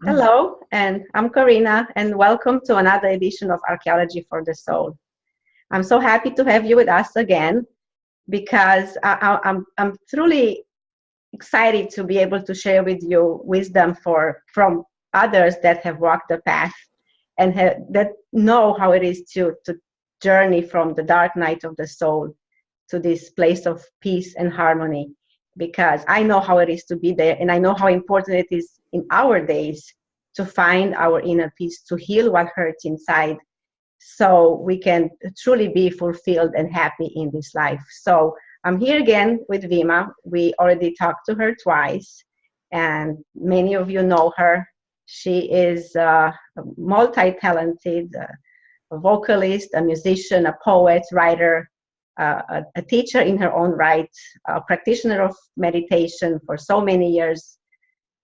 Hello, and I'm Karina, and welcome to another edition of Archaeology for the Soul. I'm so happy to have you with us again because I'm truly excited to be able to share with you wisdom from others that have walked the path and that know how it is to journey from the dark night of the soul to this place of peace and harmony. Because I know how it is to be there, and I know how important it is in our days to find our inner peace, to heal what hurts inside, so we can truly be fulfilled and happy in this life. So I'm here again with Vima. We already talked to her twice, and many of you know her. She is a multi-talented a vocalist, a musician, a poet, writer, a teacher in her own right, a practitioner of meditation for so many years,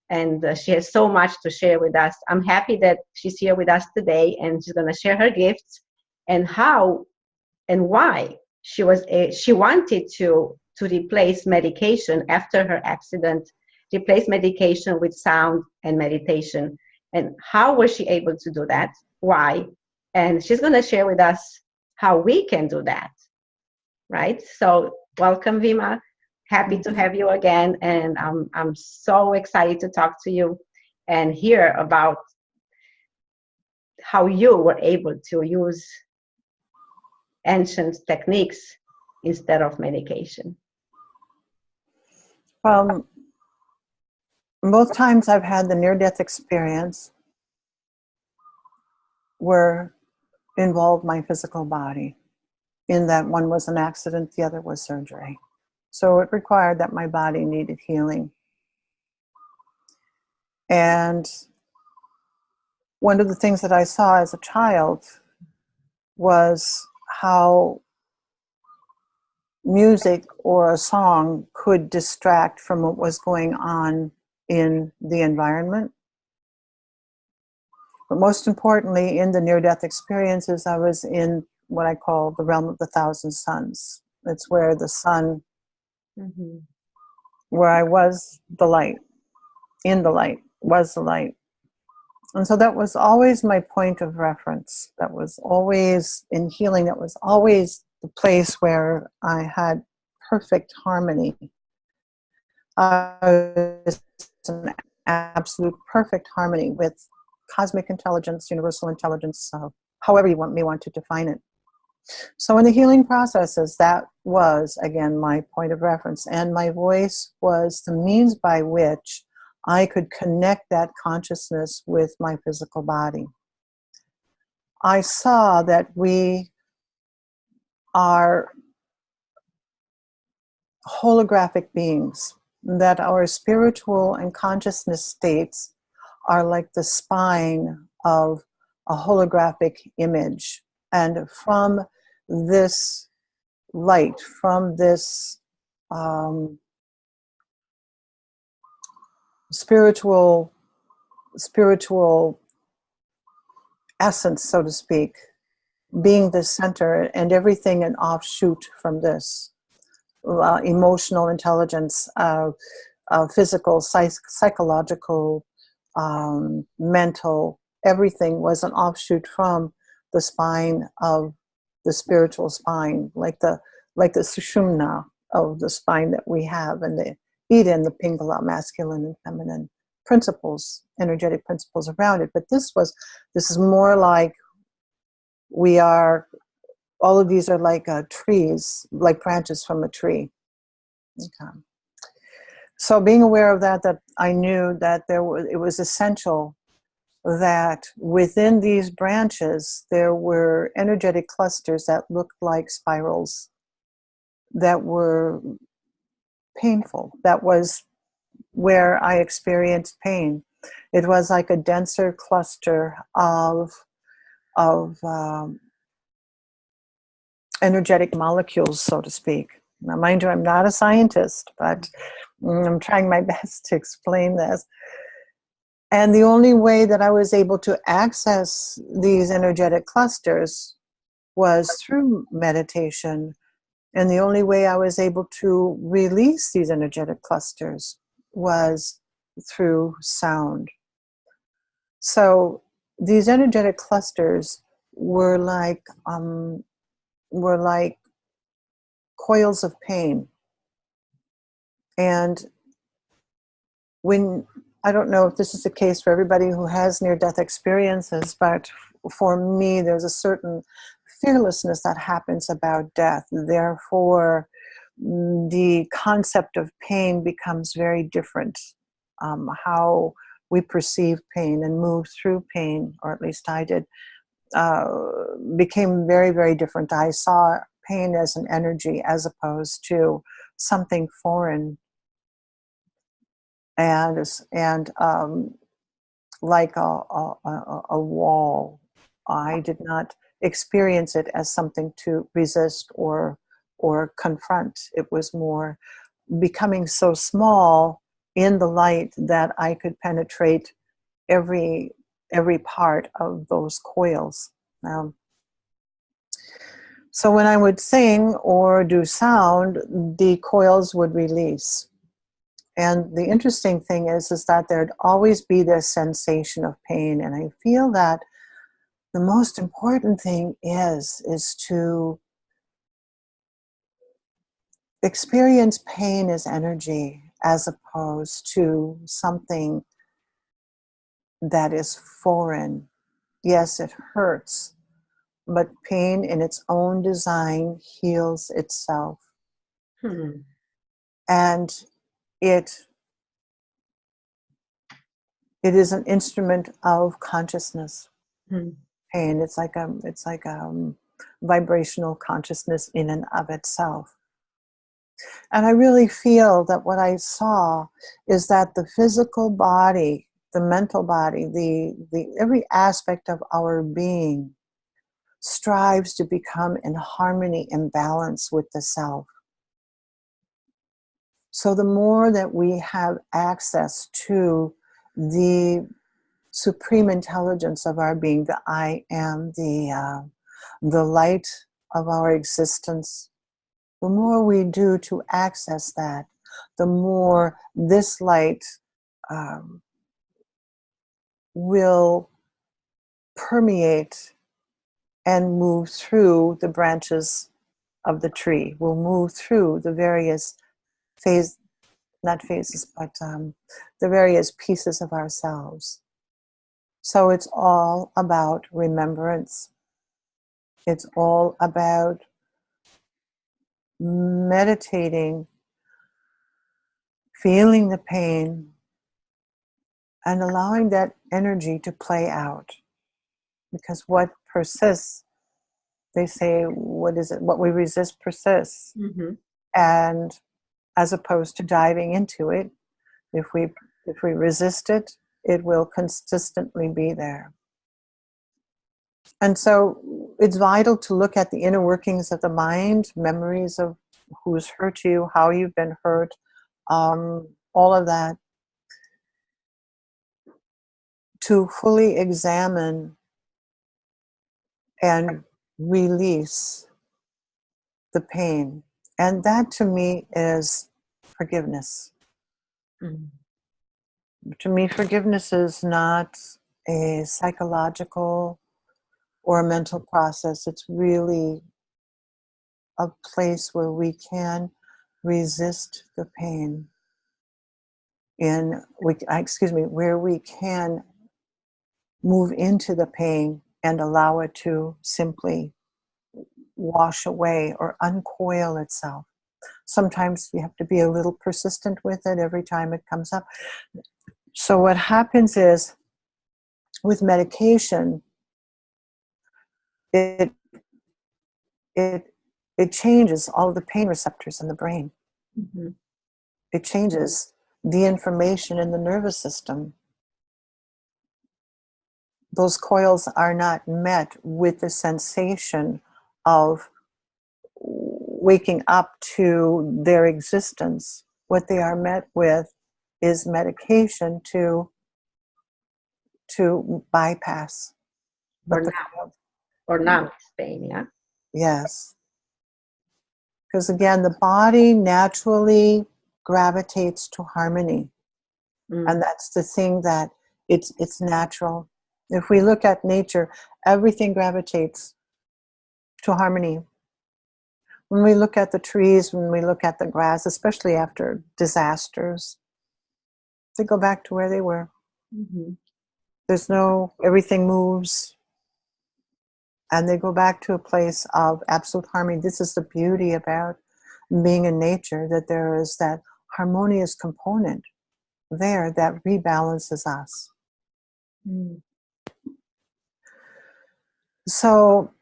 and she has so much to share with us. I'm happy that she's here with us today, and she's going to share her gifts and how and why she wanted to replace medication after her accident, replace medication with sound and meditation, and how was she able to do that? Why? And she's going to share with us how we can do that. Right? So welcome, Vima. Happy to have you again, and I'm so excited to talk to you and hear about how you were able to use ancient techniques instead of medication. Both times I've had the near-death experience were involved my physical body. In that one was an accident, the other was surgery. So it required that my body needed healing. And one of the things that I saw as a child was how music or a song could distract from what was going on in the environment. But most importantly, in the near-death experiences, I was in what I call the realm of the thousand suns. It's where the sun, where I was the light, in the light, was the light. And so that was always my point of reference. That was always, in healing, that was always the place where I had perfect harmony. I was in absolute perfect harmony with cosmic intelligence, universal intelligence, however you may want to define it. So in the healing processes, that was, again, my point of reference. And my voice was the means by which I could connect that consciousness with my physical body. I saw that we are holographic beings, that our spiritual and consciousness states are like the spine of a holographic image. And from this light, from this spiritual essence, so to speak, being the center, and everything an offshoot from this, emotional intelligence, physical, psychological, mental, everything was an offshoot from the spine of the spiritual spine, like the sushumna of the spine that we have, and the Ida and the Pingala, masculine and feminine principles, energetic principles around it. But this is more like we are, all of these are like trees, like branches from a tree. Okay. So being aware of that I knew that it was essential that within these branches there were energetic clusters that looked like spirals that were painful. That was where I experienced pain. It was like a denser cluster of energetic molecules, so to speak. Now, mind you, I'm not a scientist, but I'm trying my best to explain this. And the only way that I was able to access these energetic clusters was through meditation. And the only way I was able to release these energetic clusters was through sound. So these energetic clusters were like coils of pain. And when, I don't know if this is the case for everybody who has near-death experiences, but for me, there's a certain fearlessness that happens about death. Therefore, the concept of pain becomes very different. How we perceive pain and move through pain, or at least I did, became very, very different. I saw pain as an energy as opposed to something foreign and like a wall. I did not experience it as something to resist or confront. It was more becoming so small in the light that I could penetrate every part of those coils. So when I would sing or do sound, the coils would release. And the interesting thing is that there'd always be this sensation of pain. And I feel that the most important thing is to experience pain as energy as opposed to something that is foreign. Yes, it hurts, but pain in its own design heals itself. And it is an instrument of consciousness. Pain, it's like a vibrational consciousness in and of itself. And I really feel that what I saw is that the physical body, the mental body, the every aspect of our being strives to become in harmony and balance with the self. So the more that we have access to the supreme intelligence of our being, the I am, the light of our existence, the more we do to access that, the more this light will permeate and move through the branches of the tree, will move through the various the various pieces of ourselves. So it's all about remembrance. It's all about meditating, feeling the pain, and allowing that energy to play out. Because what persists, they say, what is it? What we resist persists. And as opposed to diving into it, if we resist it, it will consistently be there. And so it's vital to look at the inner workings of the mind, memories of who's hurt you, how you've been hurt, all of that, to fully examine and release the pain. And that to me is forgiveness. To me, forgiveness is not a psychological or a mental process. It's really a place where we can resist the pain, where we can move into the pain and allow it to simply wash away or uncoil itself. Sometimes you have to be a little persistent with it every time it comes up. So what happens is, with medication, it changes all of the pain receptors in the brain. It changes the information in the nervous system. Those coils are not met with the sensation of waking up to their existence. What they are met with is medication to bypass. Or numb pain, yeah? Yes. Because again, the body naturally gravitates to harmony. And that's the thing, that it's natural. If we look at nature, everything gravitates to harmony. When we look at the trees, when we look at the grass, especially after disasters, they go back to where they were. Mm-hmm. There's no, everything moves, and they go back to a place of absolute harmony. This is the beauty about being in nature, that there is that harmonious component there that rebalances us. Mm. So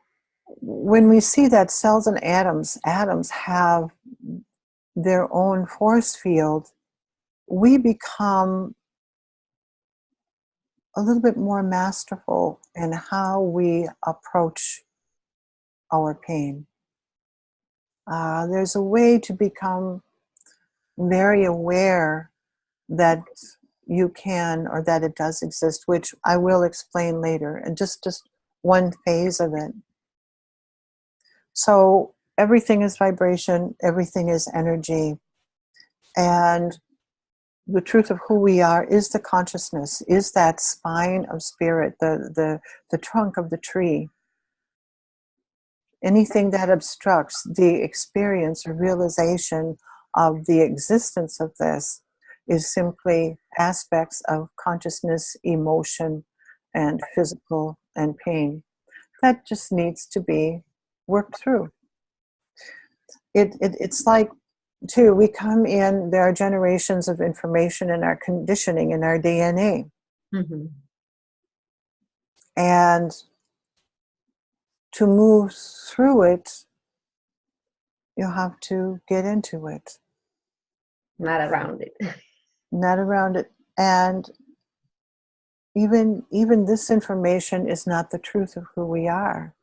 when we see that cells and atoms have their own force field, we become a little bit more masterful in how we approach our pain. There's a way to become very aware that you can, or that it does exist, which I will explain later, and just one phase of it. So everything is vibration, everything is energy, and the truth of who we are is the consciousness, is that spine of spirit, the trunk of the tree. Anything that obstructs the experience or realization of the existence of this is simply aspects of consciousness, emotion, and physical and pain. That just needs to be worked through. It's like, too, we come in, there are generations of information in our conditioning, in our DNA. Mm-hmm. And to move through it, you have to get into it. Not around it. Not around it. And even this information is not the truth of who we are.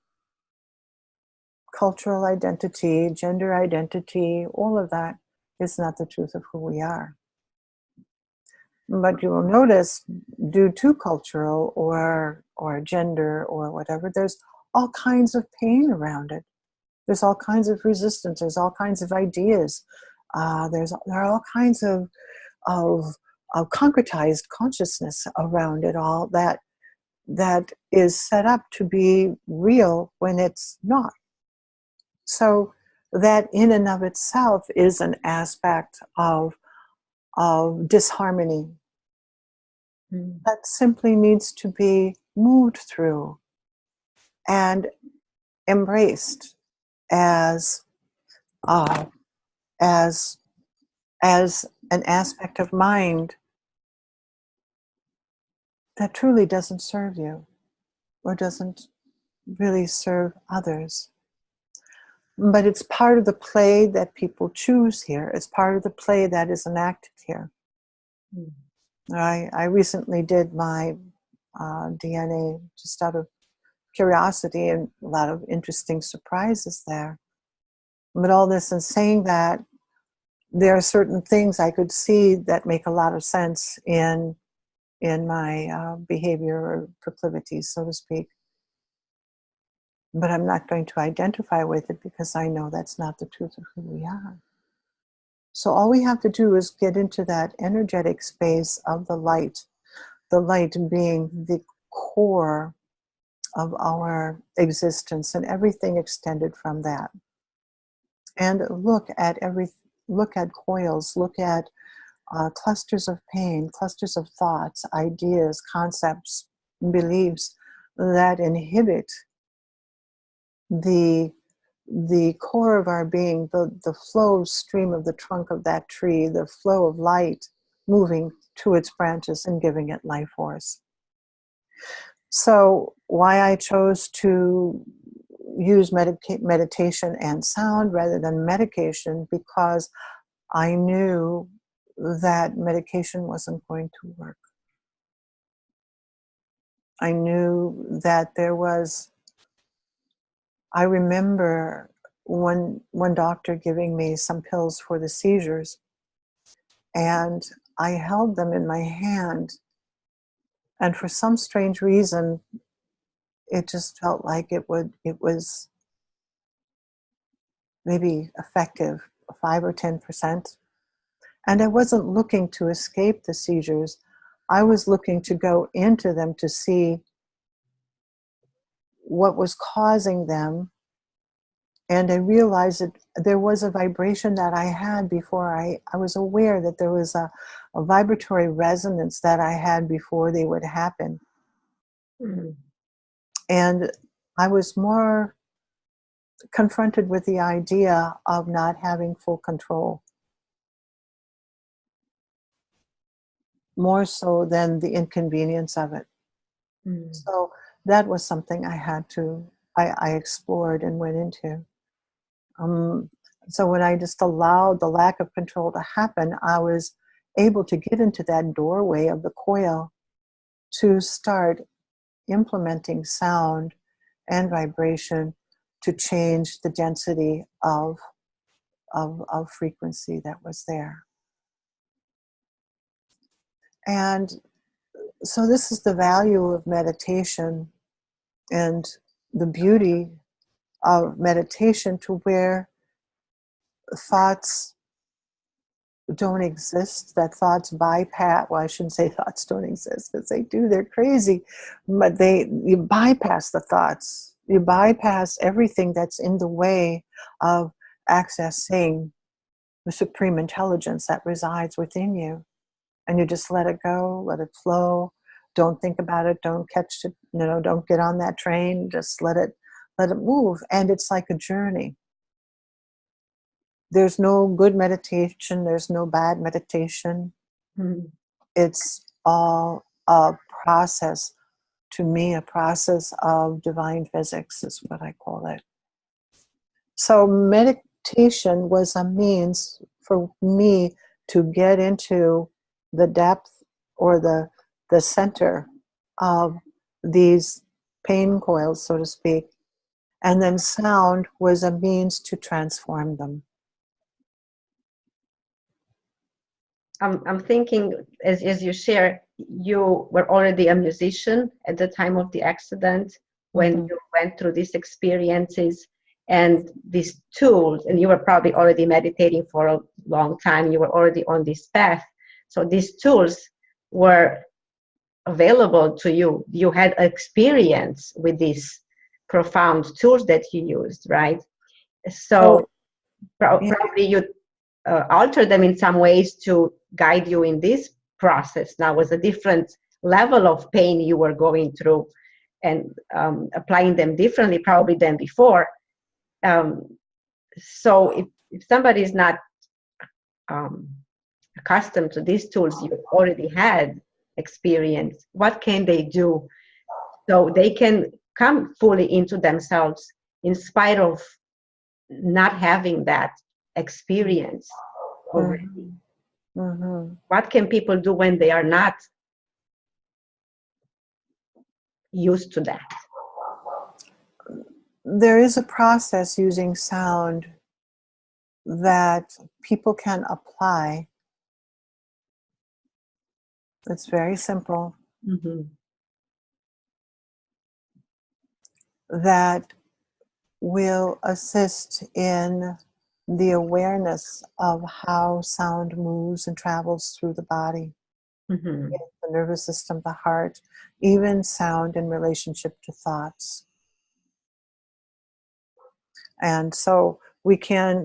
Cultural identity, gender identity, all of that is not the truth of who we are. But you will notice, due to cultural or gender or whatever, there's all kinds of pain around it. There's all kinds of resistance. There's all kinds of ideas. There are all kinds of concretized consciousness around it all that is set up to be real when it's not. So that in and of itself is an aspect of disharmony that simply needs to be moved through and embraced as as an aspect of mind that truly doesn't serve you or doesn't really serve others. But it's part of the play that people choose here. It's part of the play that is enacted here. Mm. I recently did my DNA just out of curiosity, and a lot of interesting surprises there. But all this in saying that, there are certain things I could see that make a lot of sense in my behavior or proclivities, so to speak. But I'm not going to identify with it because I know that's not the truth of who we are. So all we have to do is get into that energetic space of the light being the core of our existence and everything extended from that. And look at coils, look at clusters of pain, clusters of thoughts, ideas, concepts, beliefs that inhibit the core of our being, the flow stream of the trunk of that tree, the flow of light moving to its branches and giving it life force. So why I chose to use meditation and sound rather than medication, because I knew that medication wasn't going to work. I knew that I remember one doctor giving me some pills for the seizures, and I held them in my hand, and for some strange reason, it just felt like it was maybe effective, 5 or 10%. And I wasn't looking to escape the seizures. I was looking to go into them to see what was causing them. And I realized that there was a vibration that I had before. I was aware that there was a vibratory resonance that I had before they would happen. Mm. And I was more confronted with the idea of not having full control, more so than the inconvenience of it. Mm. So that was something I explored and went into. So when I just allowed the lack of control to happen, I was able to get into that doorway of the coil to start implementing sound and vibration to change the density of frequency that was there. And so this is the value of meditation and the beauty of meditation, to where thoughts don't exist, that thoughts bypass, well, I shouldn't say thoughts don't exist, because they do, they're crazy, but you bypass the thoughts. You bypass everything that's in the way of accessing the supreme intelligence that resides within you. And you just let it go, let it flow. Don't think about it, don't catch it, don't get on that train, just let it move. And it's like a journey. There's no good meditation, there's no bad meditation. Mm. It's all a process. To me, a process of divine physics is what I call it. So meditation was a means for me to get into the depth or the center of these pain coils, so to speak. And then sound was a means to transform them. I'm thinking, as you share, you were already a musician at the time of the accident when Mm-hmm. you went through these experiences and these tools, and you were probably already meditating for a long time. You were already on this path. So these tools were available to you. You had experience with these profound tools that you used, right? So Yeah. probably you alter them in some ways to guide you in this process. Now was a different level of pain you were going through, and applying them differently probably than before. So if somebody is not accustomed to these tools you already had experience, what can they do so they can come fully into themselves in spite of not having that experience already? Mm-hmm. What can people do when they are not used to that? There is a process using sound that people can apply. It's very simple. Mm-hmm. That will assist in the awareness of how sound moves and travels through the body, Mm-hmm. the nervous system, the heart, even sound in relationship to thoughts. And so I'd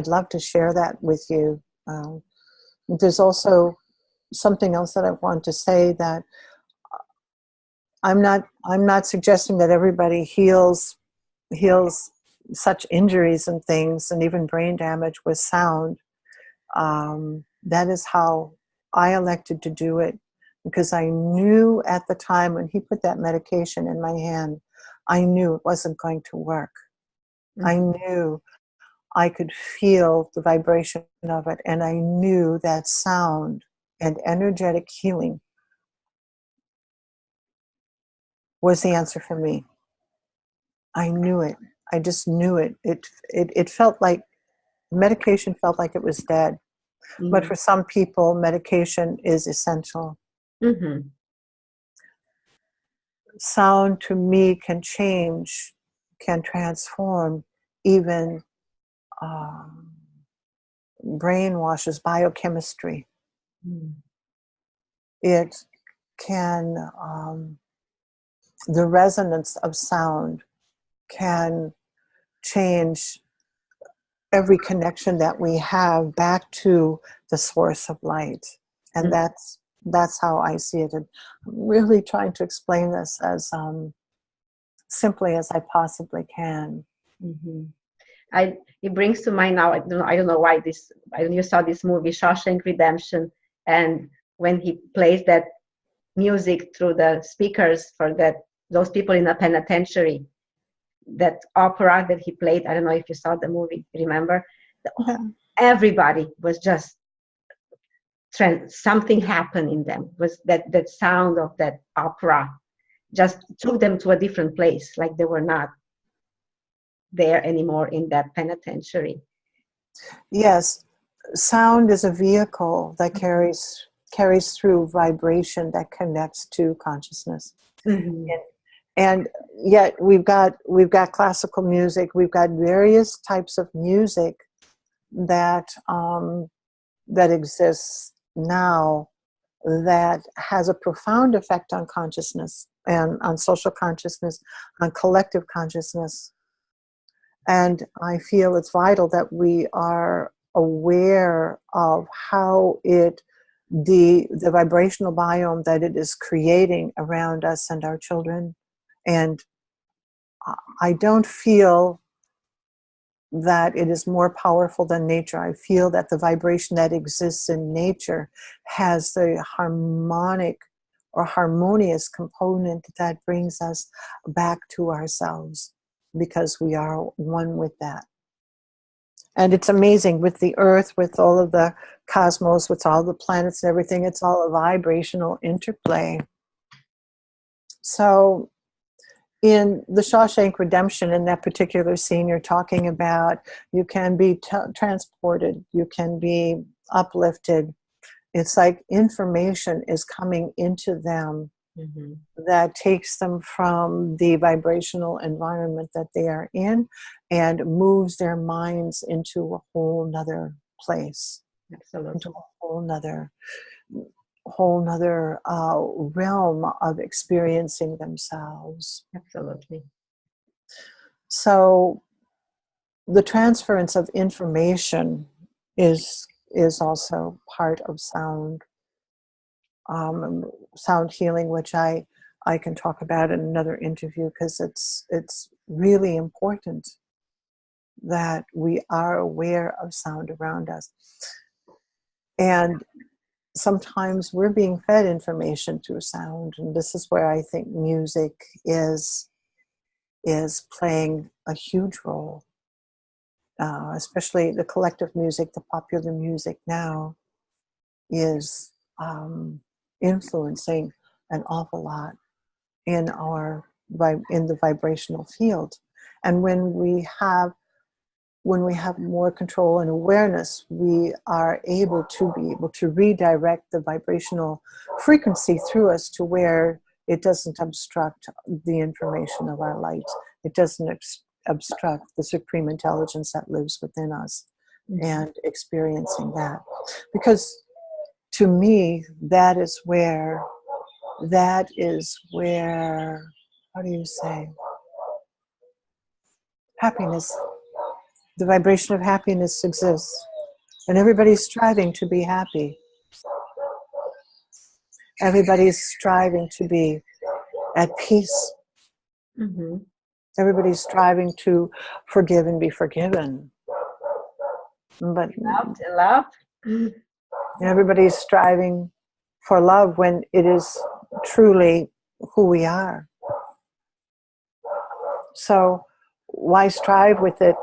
love to share that with you. There's also something else that I want to say, that I'm not suggesting that everybody heals such injuries and things, and even brain damage, with sound. That is how I elected to do it, because I knew at the time when he put that medication in my hand, I knew it wasn't going to work. Mm-hmm. I knew I could feel the vibration of it, and I knew that sound and energetic healing was the answer for me. I knew it. I just knew it. It felt like medication felt like it was dead. But for some people, medication is essential. Mm-hmm. Sound to me can change, can transform even brainwashes, biochemistry. Mm-hmm. It can the resonance of sound can change every connection that we have back to the source of light. And that's how I see it. And I'm really trying to explain this as simply as I possibly can. Mm-hmm. It brings to mind now, I don't know why this, you saw this movie, Shawshank Redemption, and when he plays that music through the speakers for those people in the penitentiary, that opera that he played, I don't know if you saw the movie, remember? Yeah. Everybody was just, something happened in them, was that sound of that opera just took them to a different place, like they were not there anymore in that penitentiary. Yes, sound is a vehicle that carries through vibration that connects to consciousness. Mm-hmm. And yet we've got classical music, we've got various types of music that that exists now that has a profound effect on consciousness and on social consciousness, on collective consciousness. And I feel it's vital that we are aware of how the vibrational biome that it is creating around us and our children. And I don't feel that it is more powerful than nature. I feel that the vibration that exists in nature has the harmonic or harmonious component that brings us back to ourselves, because we are one with that. And it's amazing with the earth, with all of the cosmos, with all the planets and everything, it's all a vibrational interplay. So in the Shawshank Redemption, in that particular scene you're talking about, you can be transported, you can be uplifted. It's like information is coming into them that takes them from the vibrational environment that they are in and moves their minds into a whole nother place. Absolutely. Into a whole nother realm of experiencing themselves. Absolutely. So the transference of information is also part of sound. Sound healing, which I can talk about in another interview, because it's really important that we are aware of sound around us. And sometimes we're being fed information through sound, and this is where I think music is playing a huge role, especially the collective music, the popular music now is influencing an awful lot in the vibrational field. And when we have more control and awareness, we are able to redirect the vibrational frequency through us to where it doesn't obstruct the information of our light. It doesn't obstruct the supreme intelligence that lives within us and experiencing that. Because to me, that is where, how do you say, happiness, the vibration of happiness exists. And everybody's striving to be happy. Everybody's striving to be at peace. Mm-hmm. Everybody's striving to forgive and be forgiven. But Love. everybody's striving for love when it is truly who we are. So why strive with it?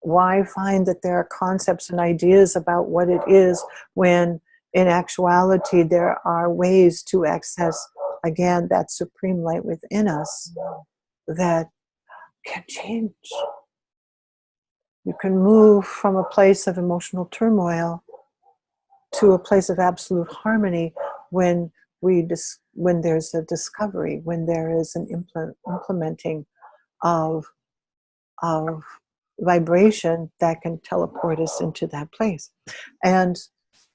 Why find that there are concepts and ideas about what it is when in actuality there are ways to access, again, that supreme light within us that can change. You can move from a place of emotional turmoil to a place of absolute harmony when there's a discovery, when there is an implementing of vibration that can teleport us into that place. And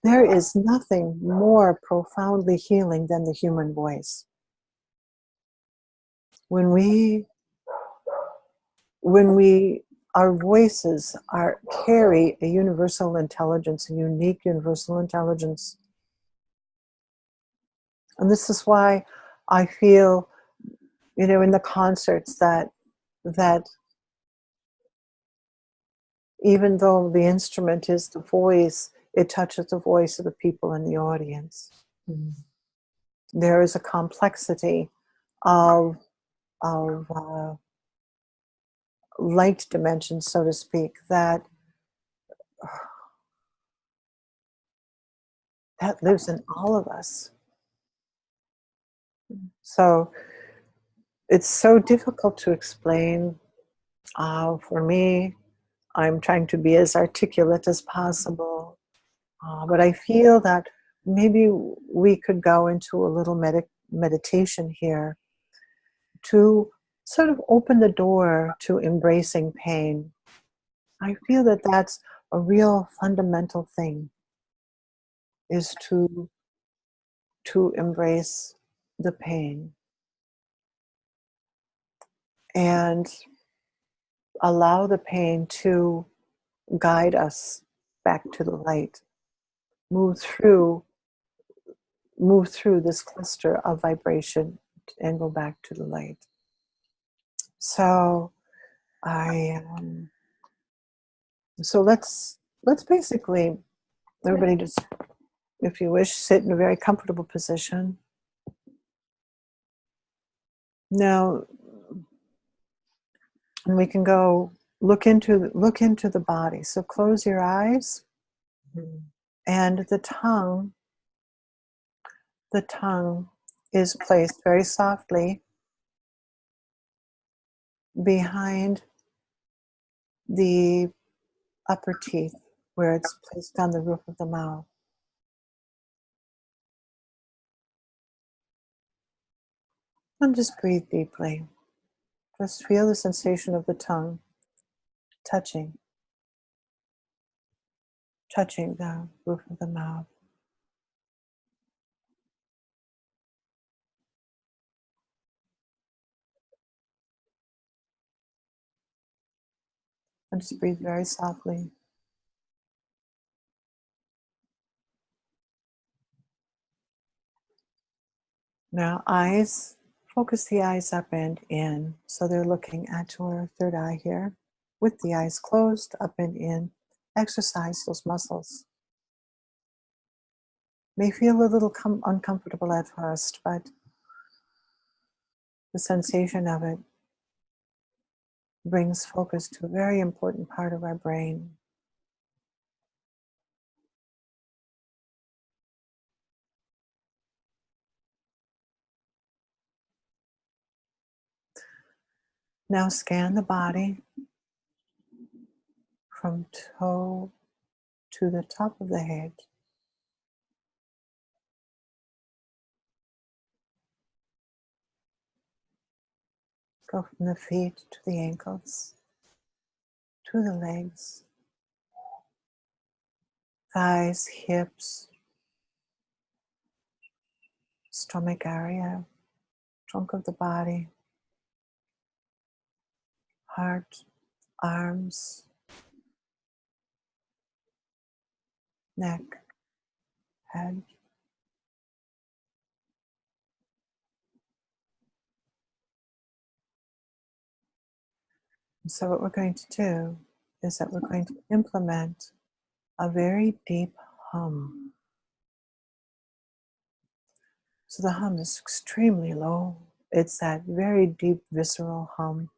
there is nothing more profoundly healing than the human voice. when we our voices carry a universal intelligence, a unique universal intelligence. And this is why I feel, in the concerts that even though the instrument is the voice, it touches the voice of the people in the audience. Mm-hmm. There is a complexity of light dimensions, so to speak, that lives in all of us. So it's so difficult to explain. For me, I'm trying to be as articulate as possible. But I feel that maybe we could go into a little meditation here to sort of open the door to embracing pain. I feel that that's a real fundamental thing, is to embrace the pain and allow the pain to guide us back to the light. Move through this cluster of vibration and go back to the light. So so let's basically, everybody, just, if you wish, sit in a very comfortable position. Now, and we can go look into the body. So close your eyes, and the tongue is placed very softly behind the upper teeth, where it's placed on the roof of the mouth. And just breathe deeply. Just feel the sensation of the tongue touching the roof of the mouth. And just breathe very softly. Now, eyes, focus the eyes up and in. So they're looking at your third eye here. With the eyes closed, up and in. Exercise those muscles. May feel a little uncomfortable at first, but the sensation of it brings focus to a very important part of our brain. Now scan the body from toe to the top of the head. Go from the feet to the ankles, to the legs, thighs, hips, stomach area, trunk of the body, heart, arms, neck, head. And so what we're going to do is that we're going to implement a very deep hum. So the hum is extremely low. It's that very deep, visceral hum.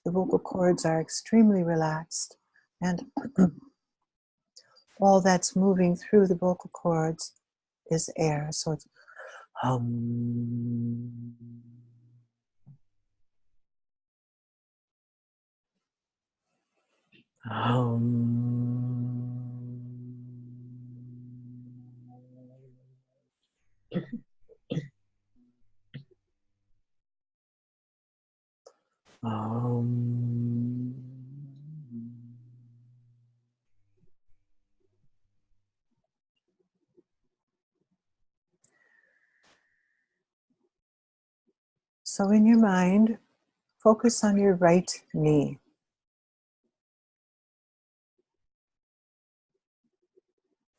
The vocal cords are extremely relaxed, and all that's moving through the vocal cords is air. So it's hum. Hum. Hum. So in your mind, focus on your right knee.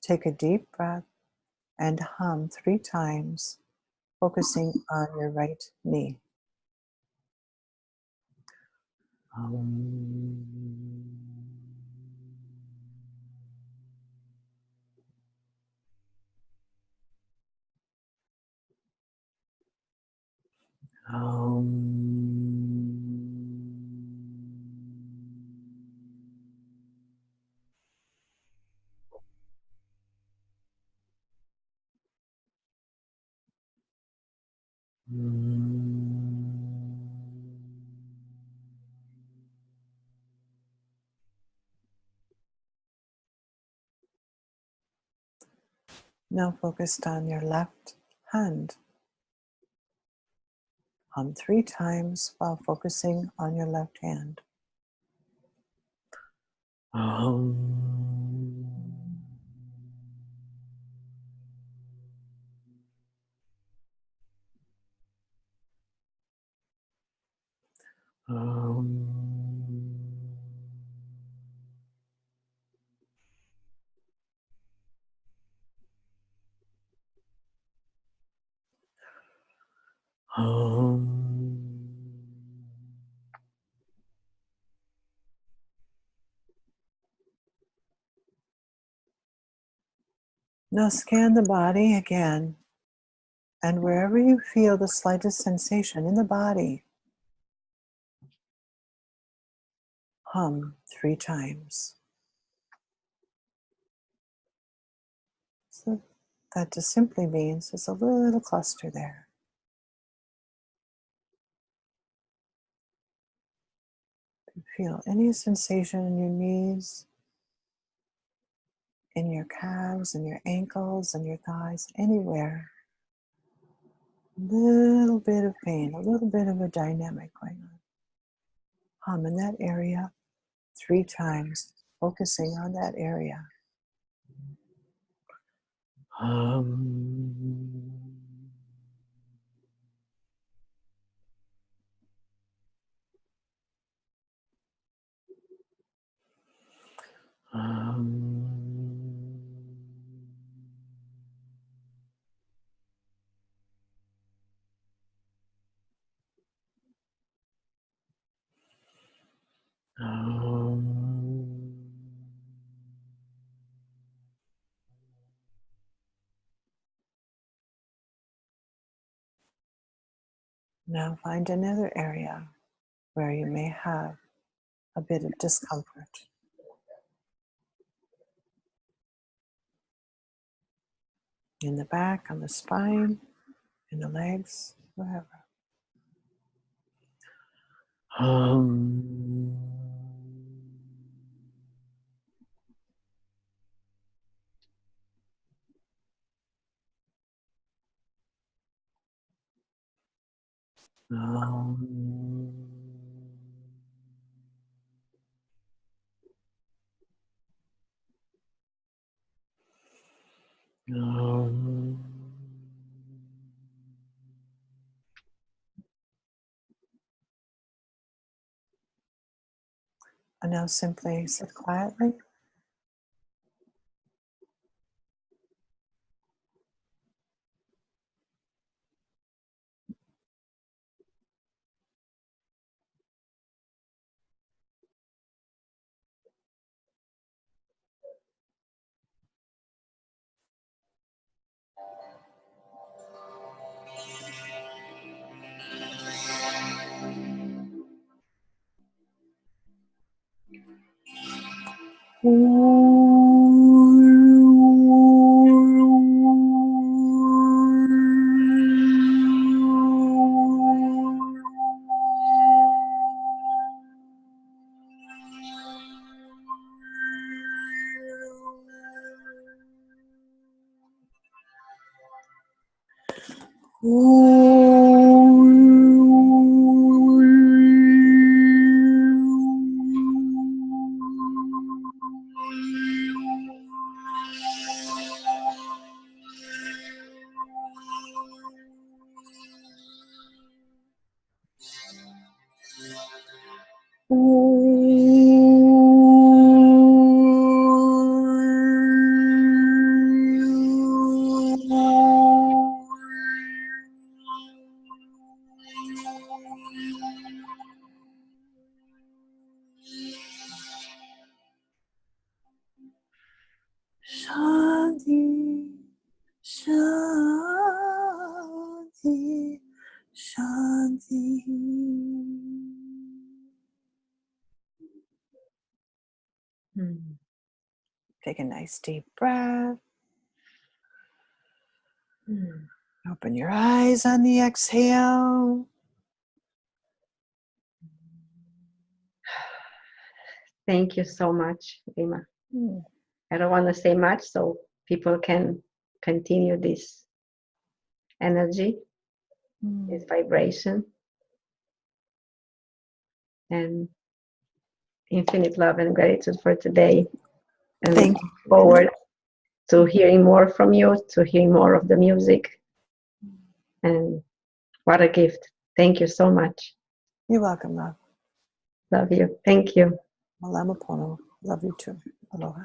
Take a deep breath and hum 3 times, focusing on your right knee. Now focused on your left hand. Hum 3 times while focusing on your left hand. Now scan the body again, and wherever you feel the slightest sensation in the body, hum 3 times. So that just simply means there's a little cluster there. Feel any sensation in your knees, in your calves, in your ankles, and your thighs, anywhere. A little bit of pain, a little bit of a dynamic going on. Hum in that area 3 times, focusing on that area. Now find another area where you may have a bit of discomfort. In the back, on the spine, in the legs, wherever. And now simply sit quietly. Shanti. Take a nice deep breath. Open your eyes on the exhale. Thank you so much, Vima. I don't want to say much so people can continue this energy, this vibration, and infinite love and gratitude for today. And Thank looking forward to hearing more from you, to hearing more of the music. And what a gift. Thank you so much. You're welcome, love. Love you. Thank you. Malama Pono. Love you too. Aloha.